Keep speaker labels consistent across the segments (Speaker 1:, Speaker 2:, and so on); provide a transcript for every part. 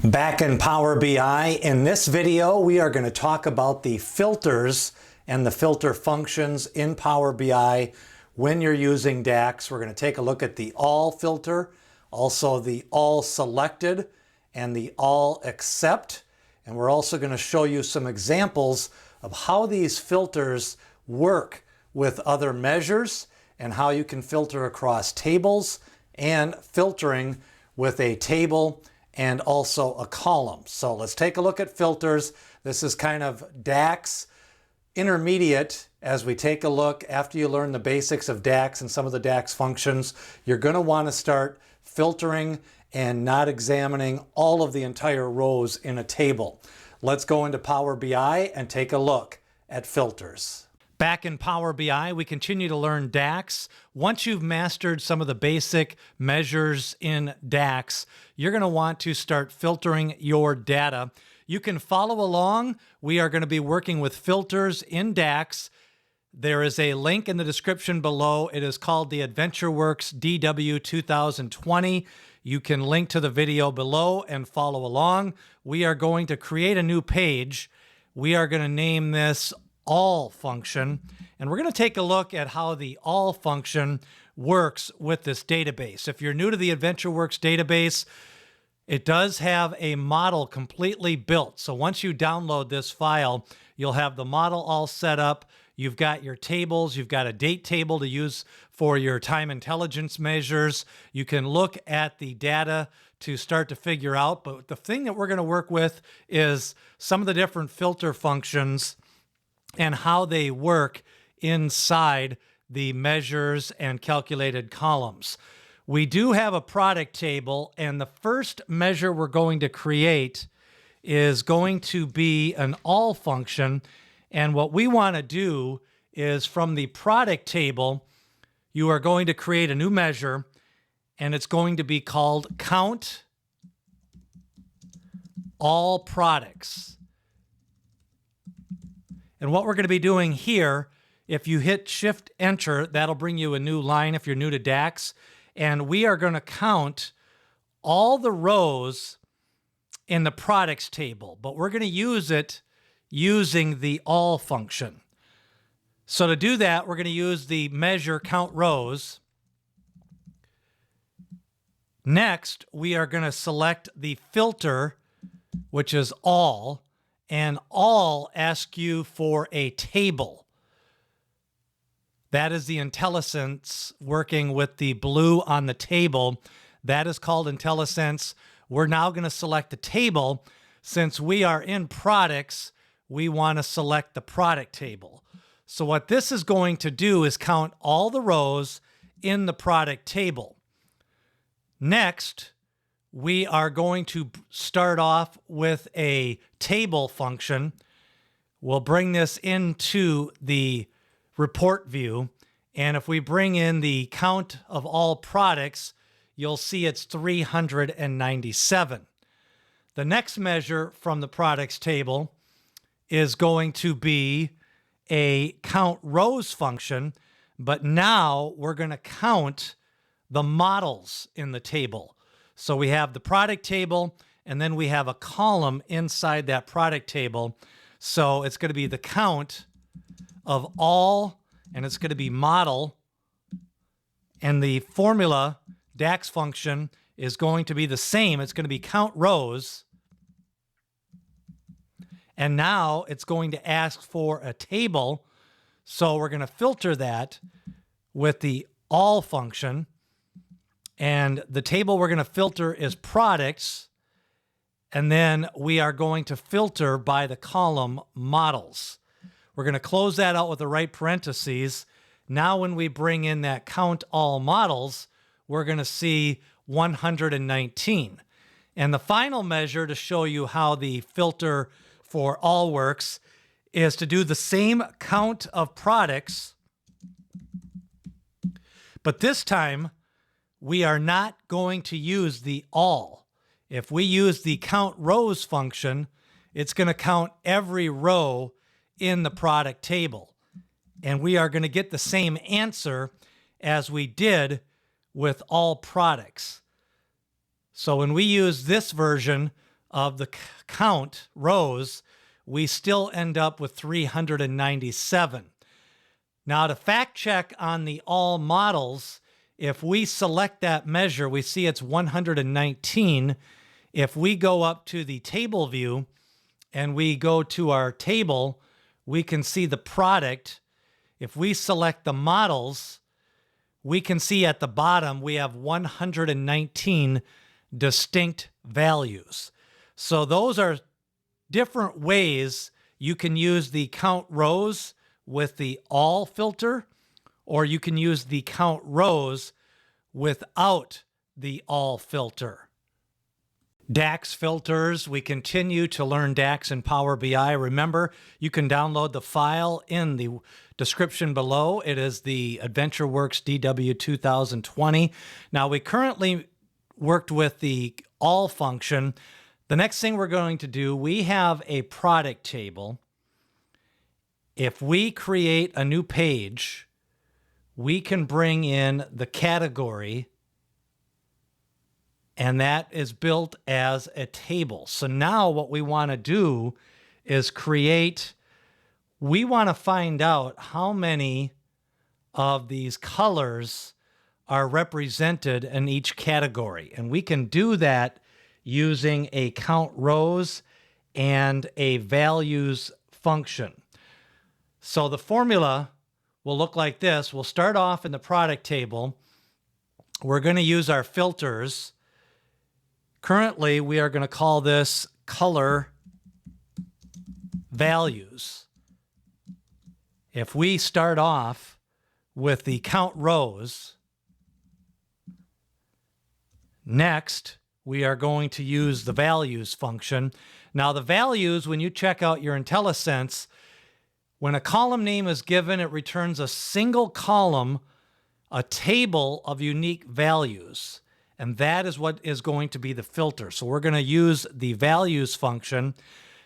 Speaker 1: Back in Power BI, in this video we are going to talk about the filters and the filter functions in Power BI when you're using Dax. We're going to take a look at the All filter, also the All Selected, and the All Except. And we're also going to show you some examples of how these filters work with other measures and how you can filter across tables and filtering with a table and also a column. So let's take a look at filters. This is kind of Dax intermediate. As we take a look, after you learn the basics of Dax and some of the Dax functions, you're going to want to start filtering and not examining all of the entire rows in a table. Let's go into Power BI and take a look at filters. Back in Power BI, we continue to learn Dax. Once you've mastered some of the basic measures in Dax, you're going to want to start filtering your data. You can follow along. We are going to be working with filters in Dax. There is a link in the description below. It is called the AdventureWorks DW 2020. You can link to the video below and follow along. We are going to create a new page. We are going to name this All function, and we're going to take a look at how the All function works with this database. If you're new to the AdventureWorks database, it does have a model completely built. So once you download this file, you'll have the model all set up. You've got your tables. You've got a date table to use for your time intelligence measures. You can look at the data to start to figure out, but the thing that we're going to work with is some of the different filter functions and how they work inside the measures and calculated columns. We do have a product table, and the first measure we're going to create is going to be an All function. And what we want to do is from the product table, you are going to create a new measure, and it's going to be called Count All Products. And what we're going to be doing here, if you hit Shift Enter, that'll bring you a new line if you're new to Dax. And we are going to count all the rows in the products table, but we're going to use it using the All function. So to do that, we're going to use the measure count rows. Next, we are going to select the filter, which is All. And All asks you for a table. That is the IntelliSense working with the blue on the table. That is called IntelliSense. We're now going to select the table. Since we are in products, we want to select the product table. So what this is going to do is count all the rows in the product table. Next, we are going to start off with a table function. We'll bring this into the report view. And if we bring in the count of all products, you'll see it's 397. The next measure from the products table is going to be a count rows function, but now we're going to count the models in the table. So we have the product table, and then we have a column inside that product table. So it's going to be the count of all, and it's going to be model. And the formula, Dax function, is going to be the same. It's going to be count rows. And now it's going to ask for a table. So we're going to filter that with the All function. And the table we're going to filter is products. And then we are going to filter by the column models. We're going to close that out with the right parentheses. Now when we bring in that count all models, we're going to see 119. And the final measure to show you how the filter for all works is to do the same count of products, but this time we are not going to use the All. If we use the count rows function, it's going to count every row in the product table. And we are going to get the same answer as we did with all products. So when we use this version of the count rows, we still end up with 397. Now, to fact check on the all models, if we select that measure, we see it's 119. If we go up to the table view and we go to our table, we can see the product. If we select the models, we can see at the bottom we have 119 distinct values. So those are different ways you can use the count rows with the all filter, or you can use the count rows without the all filter. Dax filters, we continue to learn Dax in Power BI. Remember, you can download the file in the description below. It is the AdventureWorks DW 2020. Now, we currently worked with the all function. The next thing we're going to do, we have a product table. If we create a new page, we can bring in the category, and that is built as a table. So now what we want to do is we want to find out how many of these colors are represented in each category. And we can do that using a count rows and a values function. So the formula will look like this. We'll start off in the product table. We're going to use our filters. Currently, we are going to call this color values. If we start off with the count rows, next, we are going to use the values function. Now, the values, when you check out your IntelliSense, when a column name is given, it returns a single column, a table of unique values. And that is what is going to be the filter. So we're going to use the values function.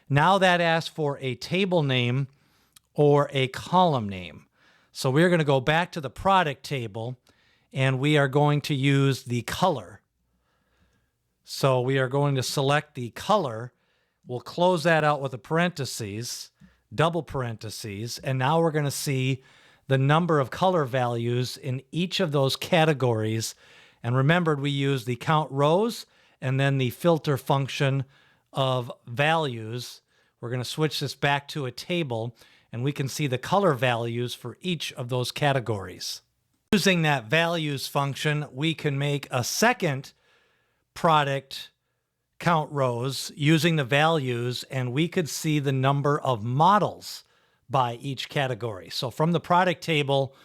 Speaker 1: Now that asks for a table name or a column name. So we're going to go back to the product table, and we are going to use the color. So we are going to select the color. We'll close that out with a parentheses, double parentheses, and now we're going to see the number of color values in each of those categories. And remember, we use the count rows and then the filter function of values. We're going to switch this back to a table, and we can see the color values for each of those categories. Using that values function, we can make a second product count rows using the values, and we could see the number of models by each category. So from the product table,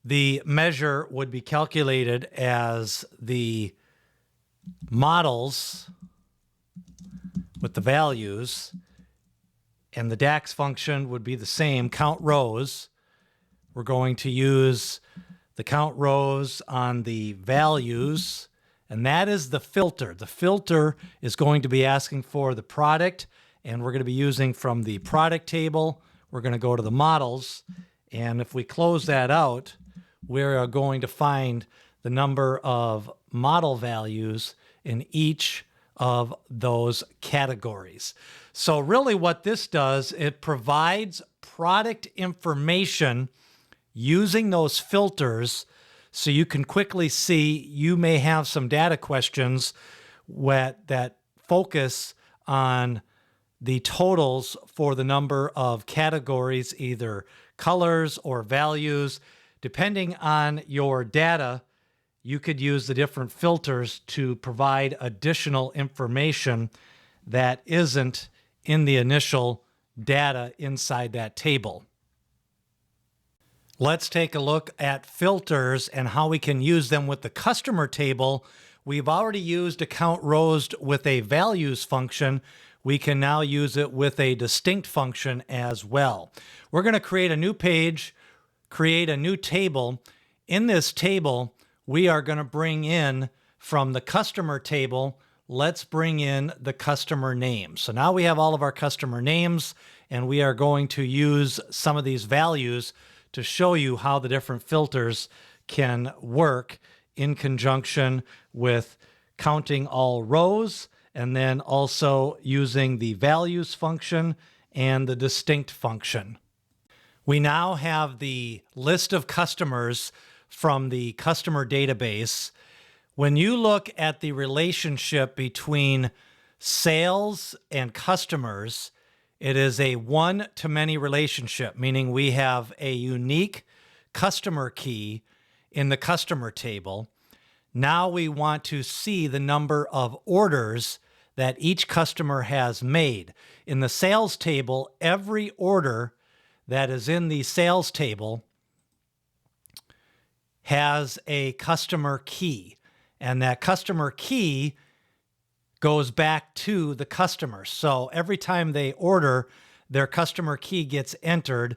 Speaker 1: the measure would be calculated as the models with the values, and the Dax function would be the same, count rows. We're going to use the count rows on the values, and that is the filter. The filter is going to be asking for the product, and we're going to be using from the product table. We're going to go to the models, and if we close that out, we're going to find the number of model values in each of those categories. So really what this does, it provides product information using those filters so you can quickly see. You may have some data questions that focus on the totals for the number of categories, either colors or values. Depending on your data, you could use the different filters to provide additional information that isn't in the initial data inside that table. Let's take a look at filters and how we can use them with the customer table. We've already used a count rows with a values function. We can now use it with a distinct function as well. We're going to create a new page, create a new table. In this table, we are going to bring in from the customer table, let's bring in the customer name. So now we have all of our customer names, and we are going to use some of these values to show you how the different filters can work in conjunction with counting all rows and then also using the values function and the distinct function. We now have the list of customers from the customer database. When you look at the relationship between sales and customers, it is a one-to-many relationship, meaning we have a unique customer key in the customer table. Now we want to see the number of orders that each customer has made. In the sales table, every order that is in the sales table has a customer key, and that customer key goes back to the customer. So every time they order, their customer key gets entered.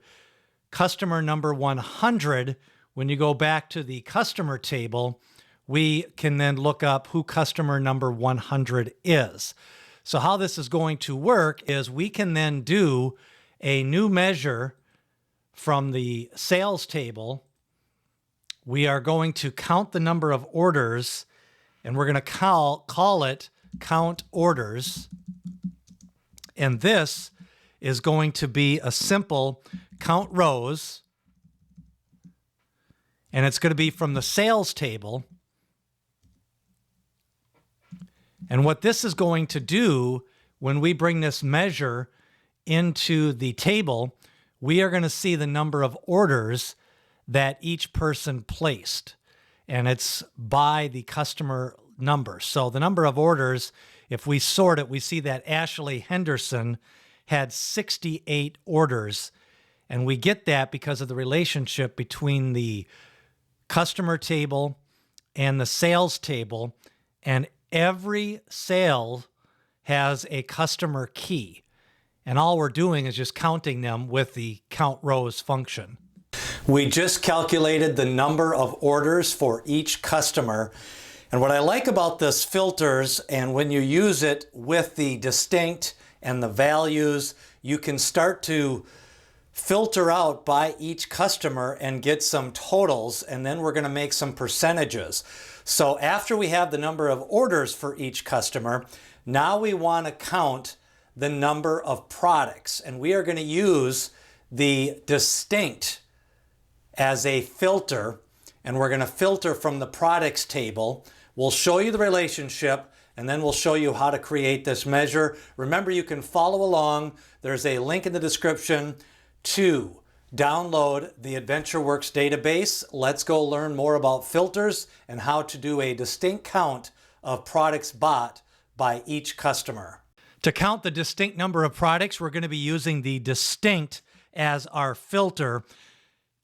Speaker 1: Customer number 100, when you go back to the customer table, we can then look up who customer number 100 is. So how this is going to work is we can then do a new measure from the sales table. We are going to count the number of orders, and we're going to call it count orders. And this is going to be a simple count rows, and it's going to be from the sales table. And what this is going to do when we bring this measure into the table, we are going to see the number of orders that each person placed, and it's by the customer number. So the number of orders, if we sort it, we see that Ashley Henderson had 68 orders, and we get that because of the relationship between the customer table and the sales table, and every sale has a customer key, and all we're doing is just counting them with the count rows function. We just calculated the number of orders for each customer. And what I like about this filters, and when you use it with the distinct and the values, you can start to filter out by each customer and get some totals, and then we're going to make some percentages. So after we have the number of orders for each customer, now we want to count the number of products, and we are going to use the distinct as a filter, and we're going to filter from the products table. We'll show you the relationship, and then we'll show you how to create this measure. Remember, you can follow along. There's a link in the description to download the AdventureWorks database. Let's go learn more about filters and how to do a distinct count of products bought by each customer. To count the distinct number of products, we're going to be using the distinct as our filter.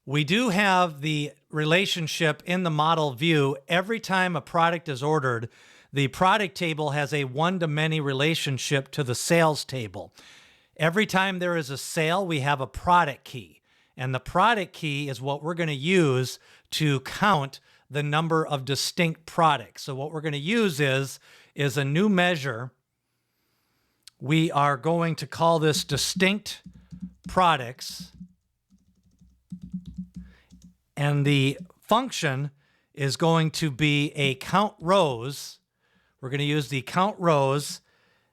Speaker 1: We do have the relationship in the model view. Every time a product is ordered, the product table has a one-to-many relationship to the sales table. Every time there is a sale, we have a product key. And the product key is what we're going to use to count the number of distinct products. So what we're going to use is a new measure. We are going to call this distinct products. And the function is going to be a count rows. We're going to use the count rows.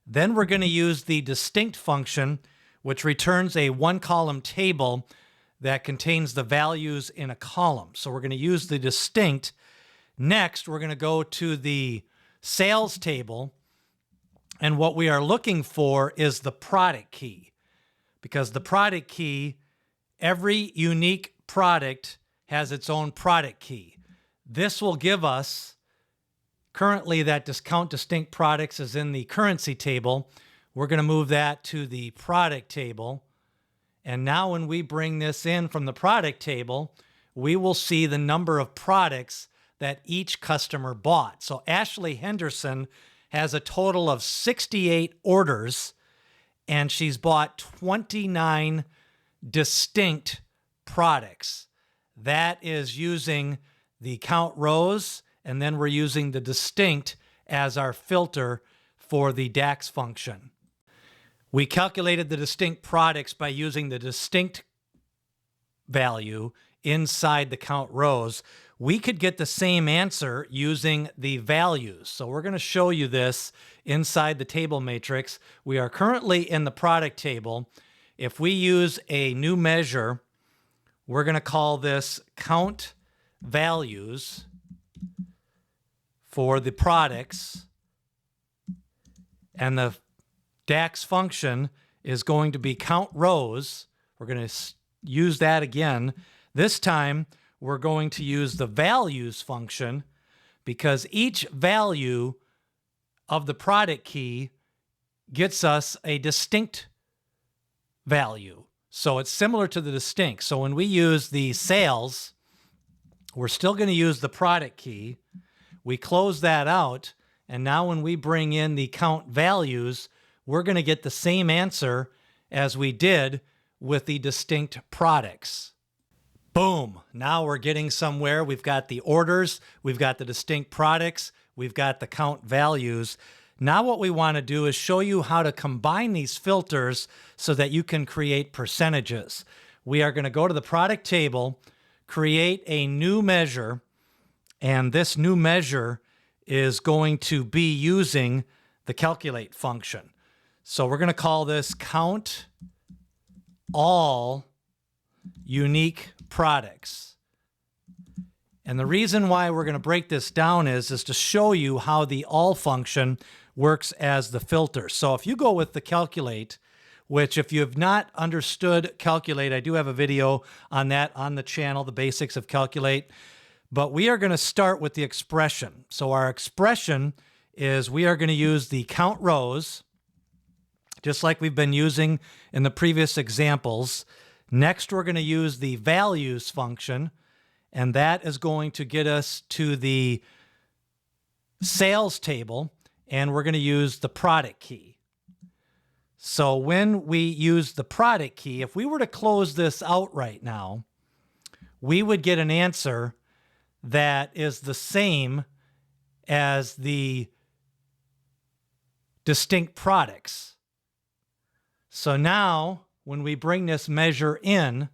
Speaker 1: Then we're going to use the distinct function, which returns a one-column table that contains the values in a column. So we're going to use the distinct. Next, we're going to go to the sales table. And what we are looking for is the product key, because the product key, every unique product has its own product key. This will give us, currently that count distinct products is in the currency table. We're going to move that to the product table. And now when we bring this in from the product table, we will see the number of products that each customer bought. So Ashley Henderson has a total of 68 orders, and she's bought 29 distinct products. That is using the count rows, and then we're using the distinct as our filter for the Dax function. We calculated the distinct products by using the distinct value inside the count rows. we could get the same answer using the values. So we're going to show you this inside the table matrix. We are currently in the product table. If we use a new measure, we're going to call this count values for the products, and the Dax function is going to be count rows. We're going to use that again. This time, we're going to use the values function because each value of the product key gets us a distinct value. So it's similar to the distinct. So when we use the sales, we're still going to use the product key. We close that out. And now when we bring in the count values, we're going to get the same answer as we did with the distinct products. Boom. Now we're getting somewhere. We've got the orders, we've got the distinct products, we've got the count values. Now what we want to do is show you how to combine these filters so that you can create percentages. We are going to go to the product table, create a new measure, and this new measure is going to be using the calculate function. So we're going to call this count all unique products. And the reason why we're going to break this down is to show you how the all function works as the filter. So if you go with the calculate, which if you have not understood calculate, I do have a video on that on the channel, the basics of calculate. But we are going to start with the expression. So our expression is we are going to use the count rows, just like we've been using in the previous examples. Next, we're going to use the values function, and that is going to get us to the sales table, and we're going to use the product key. So when we use the product key, if we were to close this out right now, we would get an answer that is the same as the distinct products. So now, when we bring this measure in,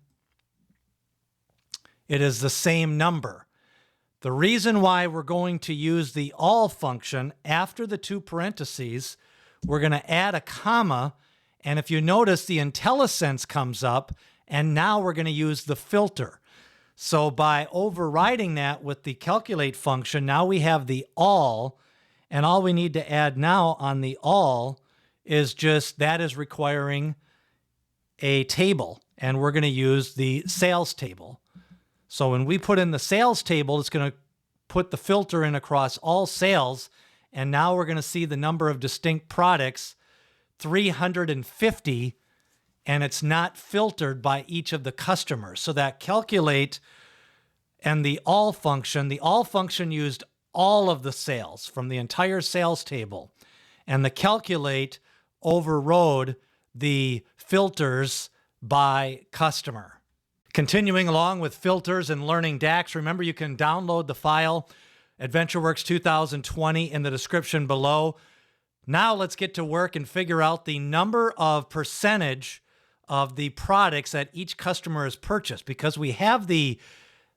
Speaker 1: it is the same number. The reason why we're going to use the all function after the two parentheses, we're going to add a comma, and if you notice, the IntelliSense comes up, and now we're going to use the filter. So by overriding that with the calculate function, now we have the all, and all we need to add now on the all is just that is requiring a table, and we're going to use the sales table. So when we put in the sales table, it's going to put the filter in across all sales, and now we're going to see the number of distinct products, 350, and it's not filtered by each of the customers. So that calculate and the all function used all of the sales from the entire sales table, and the calculate overrode the filters by customer. Continuing along with filters and learning Dax, remember you can download the file AdventureWorks 2020 in the description below. Now let's get to work and figure out the number of percentage of the products that each customer has purchased. Because we have the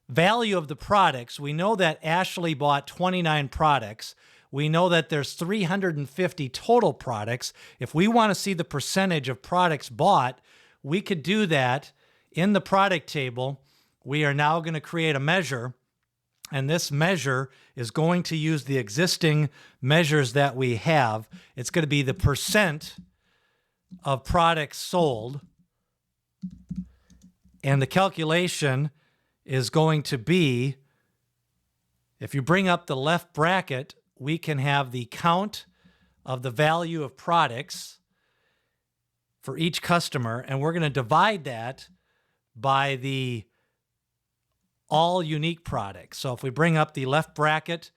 Speaker 1: value of the products, we know that Ashley bought 29 products. We know that there's 350 total products. If we want to see the percentage of products bought, we could do that in the product table. We are now going to create a measure, and this measure is going to use the existing measures that we have. It's going to be the percent of products sold, and the calculation is going to be, if you bring up the left bracket, we can have the count of the value of products for each customer, and we're going to divide that by the all unique products. So if we bring up the left bracket,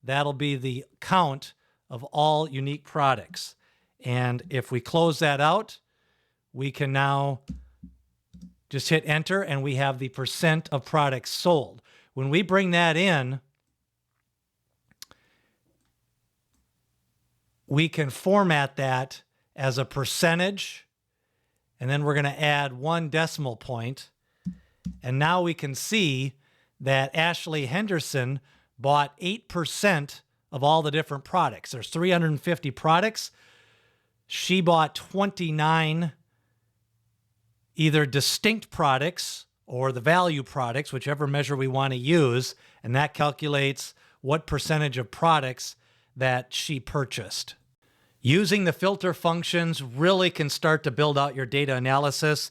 Speaker 1: that'll be the count of all unique products. And if we close that out, we can now just hit enter, and we have the percent of products sold. When we bring that in, we can format that as a percentage, and then we're going to add 1 decimal point. And now we can see that Ashley Henderson bought 8% of all the different products. There's 350 products. She bought 29 either distinct products or the value products, whichever measure we want to use, and that calculates what percentage of products that she purchased. Using the filter functions really can start to build out your data analysis.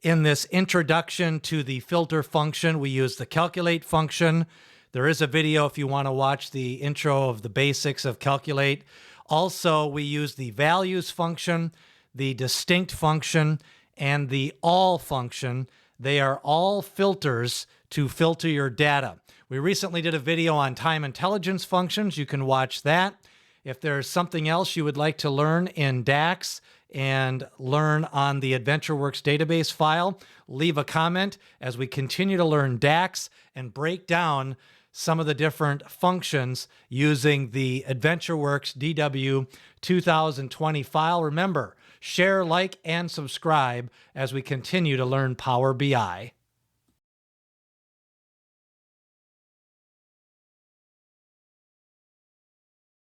Speaker 1: In this introduction to the filter function, we use the calculate function. There is a video if you want to watch the intro of the basics of calculate. Also, we use the values function, the distinct function, and the all function. They are all filters to filter your data. We recently did a video on time intelligence functions. You can watch that. If there's something else you would like to learn in Dax and learn on the AdventureWorks database file, leave a comment as we continue to learn Dax and break down some of the different functions using the AdventureWorks DW 2020 file. Remember, share, like, and subscribe as we continue to learn Power BI.